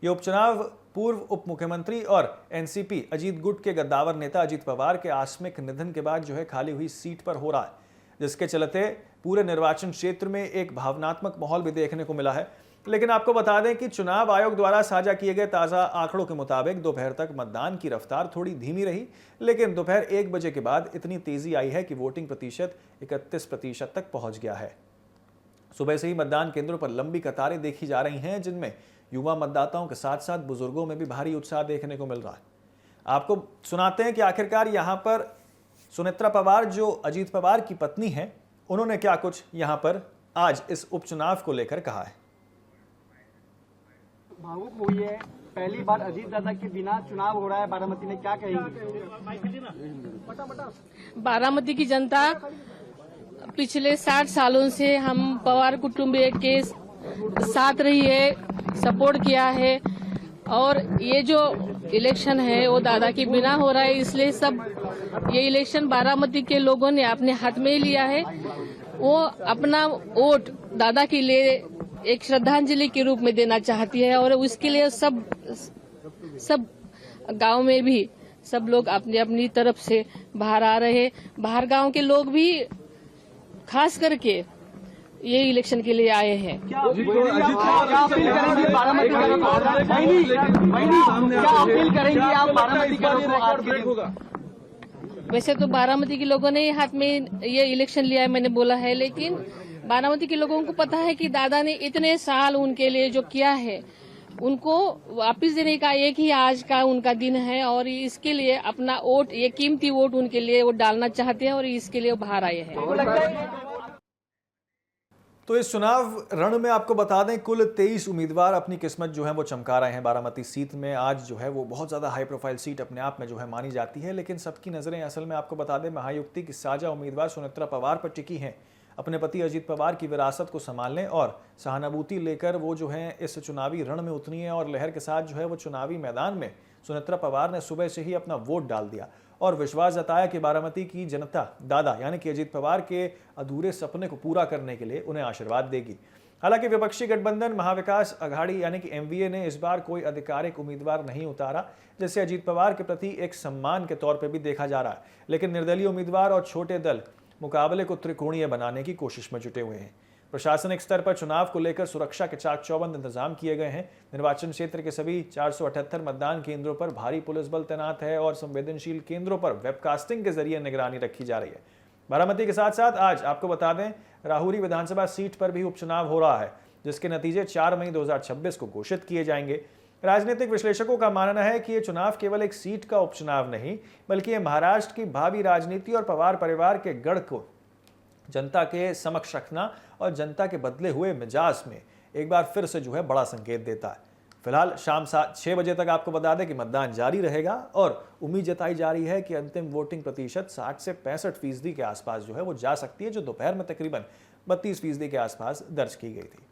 ये उपचुनाव पूर्व उप मुख्यमंत्री और एनसीपी अजीत गुट के गद्दावर नेता अजीत पवार के आकस्मिक निधन के बाद खाली हुई सीट पर हो रहा है, जिसके चलते पूरे निर्वाचन क्षेत्र में एक भावनात्मक माहौल भी देखने को मिला है। लेकिन आपको बता दें कि चुनाव आयोग द्वारा साझा किए गए ताज़ा आंकड़ों के मुताबिक दोपहर तक मतदान की रफ्तार थोड़ी धीमी रही, लेकिन दोपहर 1 बजे के बाद इतनी तेजी आई है कि वोटिंग प्रतिशत 31% तक पहुंच गया है। सुबह से ही मतदान केंद्रों पर लंबी कतारें देखी जा रही हैं, जिनमें युवा मतदाताओं के साथ साथ बुजुर्गों में भी भारी उत्साह देखने को मिल रहा है। आपको सुनाते हैं कि आखिरकार यहाँ पर सुनेत्रा पवार, जो अजीत पवार की पत्नी है, उन्होंने क्या कुछ यहाँ पर आज इस उपचुनाव को लेकर कहा है। भावुक हुई है, पहली बार अजीत दादा के बिना चुनाव हो रहा है बारामती में, क्या कहेंगे? बारामती की जनता पिछले 60 सालों से हम पवार कुटुंबीय के साथ रही है, सपोर्ट किया है, और ये जो इलेक्शन है वो दादा के बिना हो रहा है, इसलिए सब ये इलेक्शन बारामती के लोगों ने अपने हाथ में ही लिया है। वो अपना वोट दादा के लिए एक श्रद्धांजलि के रूप में देना चाहती है, और उसके लिए सब गांव में भी सब लोग अपनी अपनी तरफ से बाहर आ रहे हैं। बाहर गांव के लोग भी खास करके ये इलेक्शन के लिए आए हैं। क्या अपील करेंगे आप बारामती के लोगों को? वैसे तो बारामती के लोगों ने हाथ में ये इलेक्शन लिया है, मैंने बोला है, लेकिन बारामती के लोगों को पता है कि दादा ने इतने साल उनके लिए जो किया है, उनको वापस देने का एक ही आज का उनका दिन है, और इसके लिए अपना वोट, ये कीमती वोट उनके लिए वो डालना चाहते हैं, और इसके लिए वो बाहर आए हैं। तो इस चुनाव रण में आपको बता दें कुल 23 उम्मीदवार अपनी किस्मत वो चमका रहे हैं। बारामती सीट में आज वो बहुत ज़्यादा हाई प्रोफाइल सीट अपने आप में मानी जाती है, लेकिन सबकी नज़रें असल में आपको बता दें महायुक्ति की साझा उम्मीदवार सुनेत्रा पवार पर टिकी हैं। अपने पति अजीत पवार की विरासत को संभालने और सहानुभूति लेकर वो इस चुनावी रण में उतरी है, और लहर के साथ वो चुनावी मैदान में सुनेत्रा पवार ने सुबह से ही अपना वोट डाल दिया और विश्वास जताया कि बारामती की जनता दादा यानी कि अजीत पवार के अधूरे सपने को पूरा करने के लिए उन्हें आशीर्वाद देगी। हालांकि विपक्षी गठबंधन महाविकास अघाड़ी यानी कि एमवीए ने इस बार कोई आधिकारिक उम्मीदवार नहीं उतारा, जिसे अजीत पवार के प्रति एक सम्मान के तौर पर भी देखा जा रहा है। लेकिन निर्दलीय उम्मीदवार और छोटे दल मुकाबले को त्रिकोणीय बनाने की कोशिश में जुटे हुए हैं। प्रशासनिक स्तर पर चुनाव को लेकर सुरक्षा के चाक चौबंद इंतजाम किए गए हैं। निर्वाचन क्षेत्र के सभी 478 मतदान केंद्रों पर भारी पुलिस बल तैनात है और संवेदनशील केंद्रों पर वेबकास्टिंग के जरिए निगरानी रखी जा रही है। बारामती के साथ साथ आज आपको बता दें राहुरी विधानसभा सीट पर भी उपचुनाव हो रहा है, जिसके नतीजे 4 मई 2026 को घोषित किए जाएंगे। राजनीतिक विश्लेषकों का मानना है कि ये चुनाव केवल एक सीट का उपचुनाव नहीं, बल्कि ये महाराष्ट्र की भावी राजनीति और पवार परिवार के गढ़ को जनता के समक्ष रखना और जनता के बदले हुए मिजाज में एक बार फिर से बड़ा संकेत देता है। फिलहाल शाम 6 बजे तक आपको बता दें कि मतदान जारी रहेगा और उम्मीद जताई जा रही है कि अंतिम वोटिंग प्रतिशत 60 से 65% के आसपास वो जा सकती है, जो दोपहर में तकरीबन 32% के आसपास दर्ज की गई थी।